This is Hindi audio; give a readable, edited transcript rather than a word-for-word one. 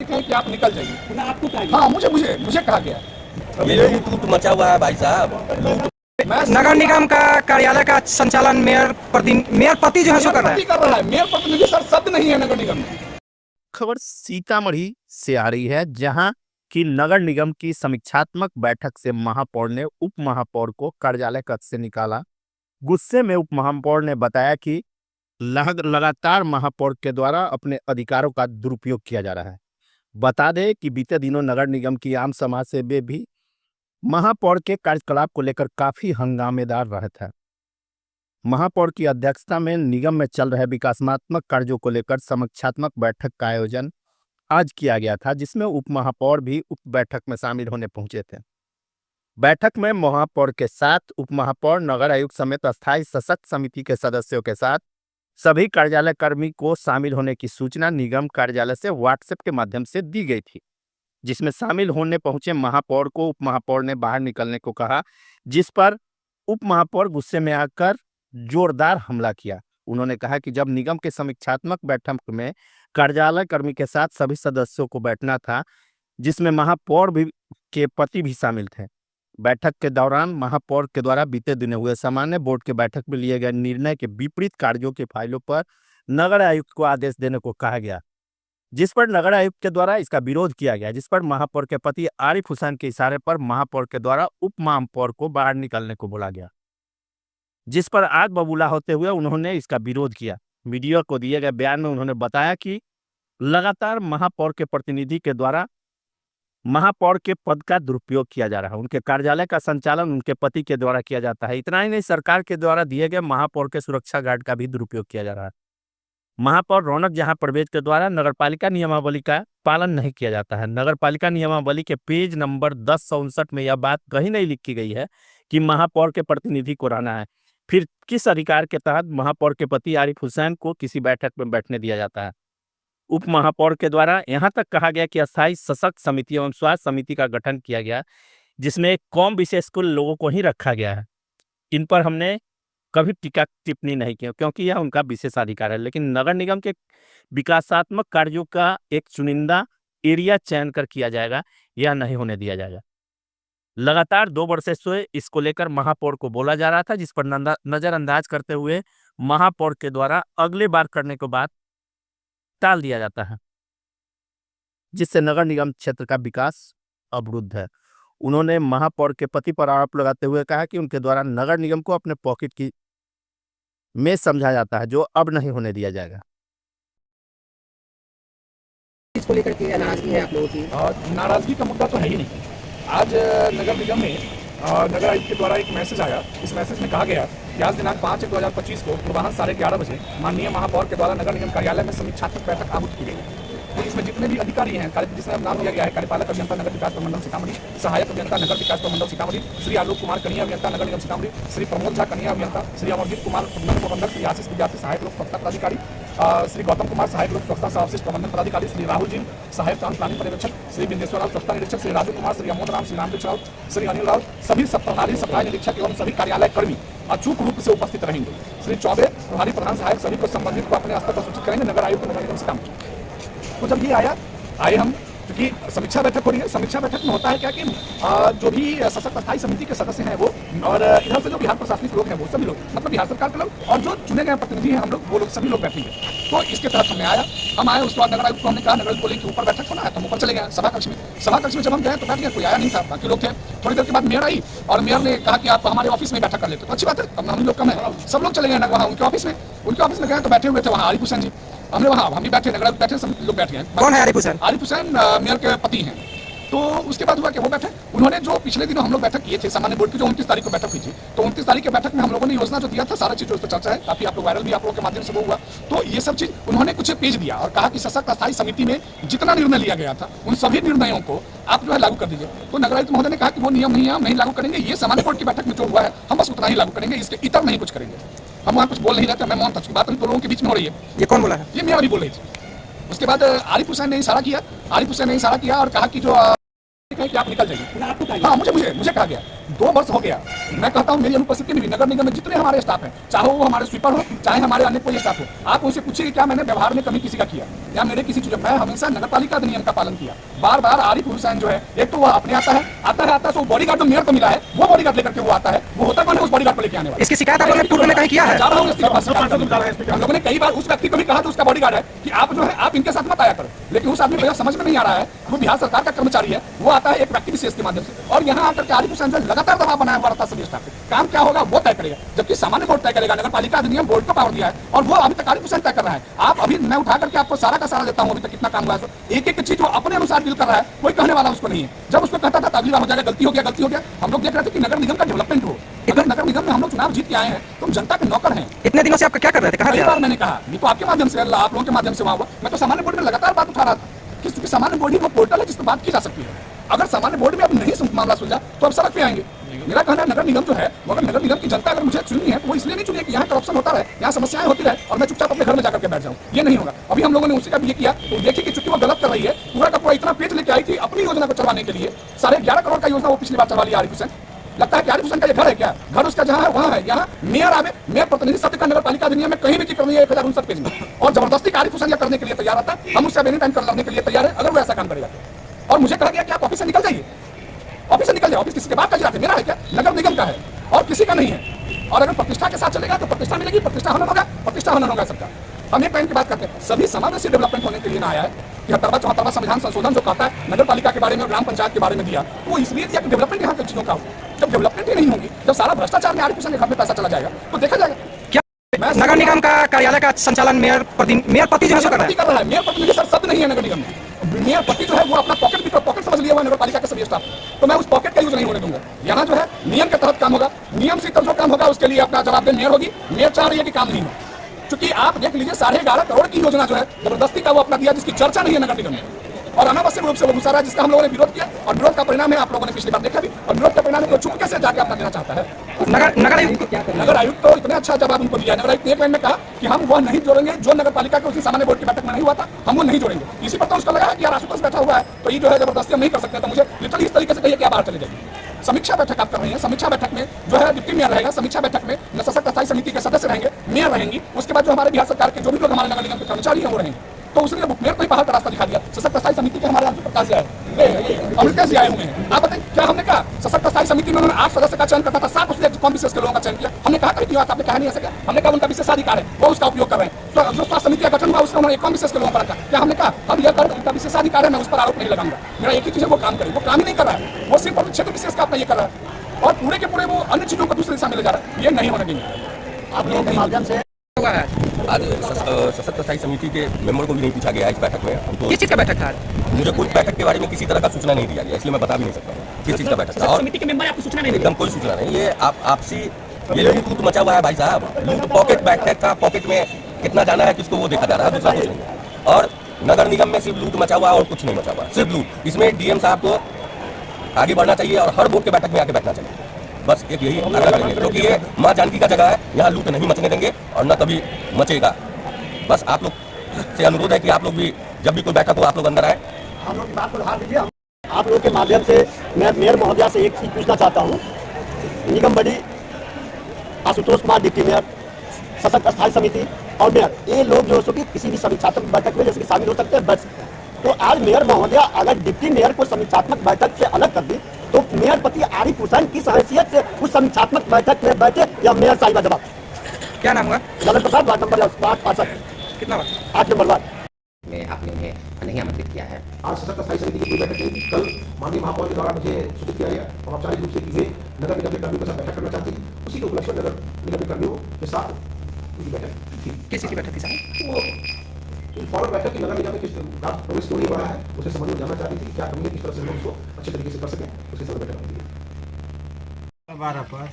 लिखे हैं कि आप निकल जाइए। आपको हाँ, मुझे मुझे मुझे कहा गया। ये लूट मचा हुआ है भाई साहब। नगर निगम का कार्यालय का संचालन मेयर पति जो है सो कर रहा है। मेयर प्रतिनिधि सर शब्द नहीं है नगर निगम में। खबर सीतामढ़ी से आ रही है, जहां की नगर निगम की समीक्षात्मक बैठक से महापौर ने उप महापौर को कार्यालय कक्ष से निकाला। गुस्से में उप महापौर ने बताया कि लगातार महापौर के द्वारा अपने अधिकारों का दुरुपयोग किया जा रहा है। बता दें कि बीते दिनों नगर निगम की आम समाज से भी महापौर के कार्यकलाप को लेकर काफी हंगामेदार रहा था। महापौर की अध्यक्षता में निगम में चल रहे विकासात्मक कार्यों को लेकर समीक्षात्मक बैठक का आयोजन आज किया गया था, जिसमें उप महापौर भी उप बैठक में शामिल होने पहुंचे थे। बैठक में महापौर के साथ उप महापौर, नगर आयुक्त समेत अस्थायी सशक्त समिति के सदस्यों के साथ सभी कार्यालय कर्मी को शामिल होने की सूचना निगम कार्यालय से व्हाट्सएप के माध्यम से दी गई थी, जिसमें शामिल होने पहुंचे महापौर को उप महापौर ने बाहर निकलने को कहा, जिस पर उप महापौर गुस्से में आकर जोरदार हमला किया। उन्होंने कहा कि जब निगम के समीक्षात्मक बैठक में कार्यालय कर्मी के साथ सभी सदस्यों को बैठना था, जिसमें महापौर भी के पति भी शामिल थे। बैठक के दौरान महापौर के द्वारा बीते दिन हुए सामान्य बोर्ड के बैठक में लिए गए निर्णय के विपरीत कार्यों की फाइलों पर नगर आयुक्त को आदेश देने को कहा गया, जिस पर नगर आयुक्त के द्वारा इसका विरोध किया गया, जिस पर महापौर के पति आरिफ हुसैन के इशारे पर महापौर के द्वारा उप महापौर को बाहर निकलने को बोला गया, जिस पर आग बबूला होते हुए उन्होंने इसका विरोध किया। मीडिया को दिए गए बयान में उन्होंने बताया कि लगातार महापौर के प्रतिनिधि के द्वारा महापौर के पद का दुरुपयोग किया जा रहा है। उनके कार्यालय का संचालन उनके पति के द्वारा किया जाता है। इतना ही नहीं, सरकार के द्वारा दिए गए महापौर के सुरक्षा गार्ड का भी दुरुपयोग किया जा रहा है। महापौर रौनक जहां प्रवेश के द्वारा नगरपालिका नियमावली का पालन नहीं किया जाता है। नगरपालिका नियमावली के पेज नंबर 1059 में यह बात कहीं नहीं लिखी गई है कि महापौर के प्रतिनिधि को रहना है। फिर किस अधिकार के तहत महापौर के पति आरिफ हुसैन को किसी बैठक में बैठने दिया जाता है? उप महापौर के द्वारा यहां तक कहा गया कि अस्थायी सशक्त समिति एवं स्वास्थ्य समिति का गठन किया गया, जिसमें कौम विशेष कुल लोगों को ही रखा गया है। इन पर हमने कभी टीका टिप्पणी नहीं की, क्योंकि यह उनका विशेषाधिकार है। लेकिन नगर निगम के विकासात्मक कार्यों का एक चुनिंदा एरिया चयन कर किया जाएगा, यह नहीं होने दिया जाएगा। लगातार 2 वर्षों से इसको लेकर महापौर को बोला जा रहा था, जिस पर नजरअंदाज करते हुए महापौर के द्वारा अगले बार करने के बाद टाल दिया जाता है, जिससे नगर निगम क्षेत्र का विकास अवरुद्ध है। उन्होंने महापौर के पति पर आरोप लगाते हुए कहा कि उनके द्वारा नगर निगम को अपने पॉकेट की में समझा जाता है, जो अब नहीं होने दिया जाएगा। इसको लेकर के नाराजगी है आप लोगों की? नाराजगी का मुद्दा तो है ही नहीं। आज नगर निगम में नगर आयुक्त के द्वारा एक मैसेज आया। इस मैसेज में कहा गया कि आज दिनांक 5/1/2025 को पूर्वाह्न 11:30 बजे माननीय महापौर के द्वारा नगर निगम कार्यालय में समीक्षात्मक बैठक आहूत की गई। तो इसमें जितने भी अधिकारी हैं, जिसमें नाम दिया गया है कार्यपालक अभियंता नगर विकास प्रमंडल सीतामढ़ी, सहायक अभियंता नगर विकास प्रमंडल सीतामढ़ी, श्री आलोक कुमार कनिया अभियंता नगर निगम सीतामढ़ी, श्री प्रमोद झा कनिया अभियंता, श्री अमरजीत कुमार प्रबंधक, श्री आशीष विद्यार्थी सहायक लोक स्वच्छता पदाधिकारी, श्री गौतम कुमार सहायक लोक स्वच्छता सह प्रबंधन पदाधिकारी, श्री राहुल जी सहायक टाउन प्लानिंग पर्यवेक्षक, श्री बिंदेश्वर राव स्वच्छता निरीक्षक, श्री राजू कुमार, श्री अमोद राम, श्री रामकृष्ण राव, श्री अनिल राव, सभी प्रभारी सफाई निरीक्षक एवं सभी कार्यालय कर्मी अचूक रूप से उपस्थित रहेंगे। श्री चौबे प्रभारी प्रधान सहायक सभी को संबंधित को अपने स्तर पर सूचित करेंगे नगर आयुक्त नगर निगम सीतामढ़ी। तो जब ये आए हम, क्योंकि समीक्षा बैठक हो रही है। समीक्षा बैठक में होता है क्या कि जो भी सशक्त अस्थायी समिति के सदस्य हैं वो, और इधर से जो बिहार प्रशासनिक लोग हैं वो सभी लोग, मतलब बिहार सरकार के लोग, और जो चुने गए प्रतिनिधि हैं हम लोग, वो लोग सभी लोग बैठेंगे। तो इसके तहत हम आए। उसके बाद नगर आयुक्त को हमने कहा, नगर आयुक्त बोले कि ऊपर बैठक होना है, तो हम ऊपर चले गए सभा कक्ष में। सभा कक्ष में जब हम गए तो बैठ गए, कोई आया नहीं था, बाकी लोग थे। थोड़ी देर के बाद मेयर आई और मेयर ने कहा कि आप हमारे ऑफिस में बैठक कर लेते। तो अच्छी बात है, हम लोग कम है, सब लोग चले गए वहाँ उनके ऑफिस में। उनके ऑफिस में गए तो बैठे हुए थे वहाँ आरिफ हुसैन जी। हमने वहाँ हम भी बैठे, नगर बैठे, सब लोग बैठ गए। कौन है आरिफ हुसैन? आरिफ हुसैन मेयर के पति हैं। तो उसके बाद हुआ कि वो बैठे, उन्होंने जो पिछले दिनों हम लोग बैठक किए थे सामान्य बोर्ड की, जो 29 तारीख को बैठक हुई थी, तो 29 तारीख की बैठक में हम लोगों ने योजना जो दिया था, सारा चीज उस पर चर्चा है, काफी आप लोग वायरल भी आप लोगों के माध्यम से वो हुआ। तो ये सब चीज उन्होंने कुछ पेज दिया और कहा कि सशक्त अस्थायी समिति में जितना निर्णय लिया गया था उन सभी निर्णयों को आप जो है लागू कर दीजिए। तो नगर आयुक्त महोदय ने कहा कि वो नियम नहीं है, हम नहीं लागू करेंगे, ये सामान्य बोर्ड की बैठक में जो हुआ है हम बस उतना ही लागू करेंगे, इसके इतर नहीं कुछ करेंगे। हम वहाँ कुछ बोल नहीं रहे थे, मैं मौन था, बात हम लोगों के बीच में हो रही है। ये कौन बोला है? ये मैं अभी बोल रही थी। उसके बाद आरिफ हुसैन ने इशारा किया, और कहा कि जो कि आप निकल जाइए। हाँ, मुझे कहा गया। 2 वर्ष हो गया। मैं कहता हूँ मेरी अनुपस्थिति में भी नगर निगम में जितने हमारे स्टाफ हैं, चाहे वो हमारे स्वीपर हो, चाहे हमारे अन्य कोई स्टाफ हो, आप उनसे पूछिए कि क्या मैंने व्यवहार में कमी किसी का किया या मेरे किसी चीज। मैं हमेशा नगर पालिका अधिनियम का पालन किया। बार बार आरिफ हुसैन जो है, एक तो वह अपने आता है तो बॉडीगार्ड जो मेयर को मिला है वो बॉडीगार्ड लेकर के वो आता है, वो होता कौन है उस बॉडीगार्ड को लेके आने वाला। इसकी शिकायत आप लोगों ने पूर्व में कहीं किया है? हम लोगों ने कई बार उस व्यक्ति को भी कहा था, उसका बॉडीगार्ड है, कि आप जो है आप इनके साथ मत आया करो, लेकिन उस आदमी को समझ में नहीं आ रहा है। वो बिहार सरकार का कर्मचारी है, वो आता है एक व्यक्ति विशेष के माध्यम से, और यहाँ आकर के आरिफ हुसैन जो लगातार दबाव बनाया हुआ रहता है सभी स्टाफ पे। काम क्या होगा वो तय करेगा, जबकि सामान्य बोर्ड तय करेगा। नगर पालिका अधिनियम बोर्ड को पावर दिया है और वो अभी तक आरिफ हुसैन तय कर रहा है। आप अभी मैं उठा करके आपको सारा का सारा देता हूँ, अभी तक कितना काम हुआ है, एक एक चीज वो अपने अनुसार डील कर रहा है, कोई कहने वाला उसको नहीं है। जब उसको कहता था अगली बार हो जाएगा, गलती हो गया। हम लोग देख रहे थे कि नगर निगम का डेवलपमेंट हो। अगर नगर निगम में हम लोग चुनाव जीत के आए हैं तो हम जनता के नौकर हैं। इतने दिनों से आप क्या कर रहे थे? कहाँ कई थे बार आप? मैंने कहा, ये तो आपके माध्यम से, आप लोगों के माध्यम से हुआ। मैं तो सामान्य बोर्ड में लगातार बात उठा रहा था कि चूंकि सामान्य बोर्ड ही वो पोर्टल है जिस पर बात की जा सकती है। अगर सामान्य बोर्ड में अब नहीं मामला सुलझा तो अब सड़क पे आएंगे। मेरा कहना है नगर निगम जो है, अगर नगर निगम की जनता अगर मुझे चुननी है तो वो इसलिए नहीं चुनिए कि यहाँ करप्शन होता रहे, यहाँ समस्याएं होती रहे और मैं चुपचाप अपने घर में जाकर के बैठ जाऊँ। ये नहीं होगा। अभी हम लोगों ने उसी का भी ये किया, तो देखिए कि चूंकि वो गलत कर रही है, पूरा का पूरा इतना पेज लेके आई थी अपनी योजना को चलवाने के लिए। 11.5 करोड़ का योजना वो पिछली बार चलवा लिया आरिफ हुसैन। लगता है कि आरिफ हुसैन का ये घर है क्या? घर उसका जहाँ है वहाँ है। यहाँ मेयर आवे, मेयर प्रतिनिधि सत्य का नगर पालिका अधिनियम में कहीं भी जिक्र नहीं है 1059 पेज में, और जबरदस्ती आरिफ हुसैन करने के लिए तैयार आता है। हम उससे एनी टाइम करने के लिए तैयार है अगर वो ऐसा काम करेगा। और मुझे कहा गया कि आप ऑफिस से निकल जाइए, ऑफिस से निकल जाए। ऑफिस किसी के बात का जिला मेरा है क्या? नगर निगम का है और किसी का नहीं है। और अगर प्रतिष्ठा के साथ चलेगा तो प्रतिष्ठा मिलेगी, प्रतिष्ठा हनन होगा सबका। हम एक टाइम की बात करते हैं, सभी समावेशी डेवलपमेंट होने के लिए ना आया है। 73वां संविधान संशोधन जो कहता है नगर पालिका के बारे में, ग्राम पंचायत के बारे में दिया, तो वो इसलिए दिया कि डेवलपमेंट यहाँ की चीजों का हो। जब डेवलपमेंट ही नहीं होगी, जब सारा भ्रष्टाचार में आरिफ हुसैन के घर में पैसा चला जाएगा तो देखा जाएगा। क्या नगर निगम का कार्यालय का संचालन मेयर पति जो है कर रहा है? मेयर प्रतिनिधि सर शब्द नहीं है नगर निगम में। मेयर पति जो है वो अपना पॉकेट समझ लिया हुआ नगर पालिका के सभी स्टाफ, तो मैं उस पॉकेट का यूज नहीं होने दूंगा। यहाँ जो है नियम के तहत काम होगा, नियम से तब जो काम होगा उसके लिए अपना जवाबदेह मेयर होगी। मेयर चाह रही है कि काम नहीं हो, क्योंकि आप देख लीजिए 11.5 करोड़ की योजना जो है जबरदस्ती का वो अपना दिया, जिसकी चर्चा नहीं है नगर निगम में, और अनावश्यक रूप से वो घुसा रहा है, जिसका हम लोगों ने विरोध किया। और विरोध का परिणाम है आप लोगों ने पिछली बार देखा भी, और विरोध का परिणाम है चुपके से जाके अपना देना चाहता है। नगर आयुक्त तो इतने अच्छा जवाब उनको दिया। नगर आयुक्त ने एक लाइन में कहा कि हम वह नहीं जोड़ेंगे जो नगर पालिका के उसी सामान्य बोर्ड की बैठक में नहीं हुआ था, हम वो नहीं जोड़ेंगे। इसी पर तो उसको लगा कि यार आशुतोष बैठा हुआ है तो ये जो है जबरदस्ती हम नहीं कर सकते, तो मुझे लिटरली इस तरीके से कहिए कि आप बाहर चले जाइए। समीक्षा बैठक आप कर रहे हैं, समीक्षा बैठक में जो है डिप्टी मेयर रहेगा, समीक्षा बैठक में सशक्त स्थायी समिति के सदस्य रहेंगे, मेयर रहेंगी, उसके बाद जो हमारे बिहार सरकार के जो भी लोग हमारे नगर निगम के कर्मचारी हैं वो रहेंगे। तो उसने मेयर को ही बाहर का रास्ता दिखा दिया। सशक्त स्थायी समिति के हमारे यहाँ प्रकाश जी आए, अमृतेश जी आए हुए हैं। आप बताइए क्या हमने कहा? सशक्त स्थायी समिति में उन्होंने 8 सदस्य का चयन करता था, 7 उसने कम विशेष के लोगों का चयन किया। हमने कहा कि आपने कहा नहीं ऐसा, हमने कहा उनका विशेषाधिकार है वो उसका उपयोग कर रहे हैं। तो जो स्वास्थ्य समिति का गठन हुआ उसका उन्होंने कम विशेष के लोगों पर रखा। क्या हमने कहा हम यह कर उनका विशेषाधिकार है, मैं उस पर आरोप नहीं लगाऊंगा। मेरा एक ही चीज है, वो काम करे, वो काम ही नहीं कर रहा है, वो सिर्फ क्षेत्र विशेष का अपना ये कर रहा है और पूरे के पूरे वो अन्य चीजों को दूसरी दिशा में ले जा रहा है। ये नहीं होने देंगे। आप लोगों के माध्यम से आज सशक्त स्थायी समिति के मेंबर को भी नहीं पूछा गया इस बैठक में। हमको किस चीज का बैठक था? मुझे कोई बैठक के बारे में किसी तरह का सूचना नहीं दिया गया, इसलिए मैं बता भी नहीं सकता किस चीज का बैठक था। और समिति के मेंबर आपको सूचना नहीं एकदम कोई सूचना नहीं। ये आपसी ये लूट मचा हुआ है भाई साहब। लूट पॉकेट बैठक था, पॉकेट में कितना जाना है किसको वो देखा जा रहा है, दूसरा कुछ नहीं। और नगर निगम में सिर्फ लूट मचा हुआ और कुछ नहीं मचा हुआ, सिर्फ लूट। इसमें डीएम साहब को आगे बढ़ना चाहिए और हर बोर्ड के बैठक में आके बैठना चाहिए। बस एक यही आग्रह करेंगे, क्योंकि ये माँ जानकी का जगह है, यहाँ लूट नहीं मचने देंगे और न कभी मचेगा। बस आप लोग से अनुरोध है कि आप लोग भी जब भी कोई बैठक हो आप लोग अंदर आए। हम लोग की बात को ध्यान दीजिए। आप लोग के माध्यम से मैं मेयर महोदया से एक चीज पूछना चाहता हूँ। निगम बड़ी, आशुतोष कुमार डिप्टी मेयर, सशक्त स्थायी समिति और मेयर, ये लोग जो है किसी भी समीक्षात्मक बैठक में जैसे कि शामिल हो सकते हैं बस। तो आज मेयर महोदया अगर डिप्टी मेयर को समीक्षात्मक बैठक से अलग कर दी तो मेयर पति आरिफ हुसैन किस हैसियत से उस समीक्षात्मक बैठक में बैठे या मेयर साहिबा जवाब? क्या नाम हुआ? ललन प्रसाद, वार्ड नंबर 8 कितना बार? 8 नंबर वार्ड में आपने उन्हें नहीं आमंत्रित किया है। आज सशक्त स्थायी समिति की कोई बैठक नहीं थी। कल माननीय महापौर के द्वारा मुझे सूचित किया गया और औपचारिक रूप से कि वे नगर निगम के कर्मियों के साथ बैठक करना चाहती थी। उसी के उपलक्ष्य में नगर निगम के कर्मियों के साथ उनकी बैठक थी। किस चीज की बैठक थी साहब? वो फॉरवर्ड बैठक की नगर निगम में किस का प्रवेश क्यों नहीं हो रहा है उसे समझ में जानना चाहती थी, क्या कमी है, किस तरह से हम उसको अच्छे तरीके से कर सकें, उसके साथ बैठक होती है। 12 पर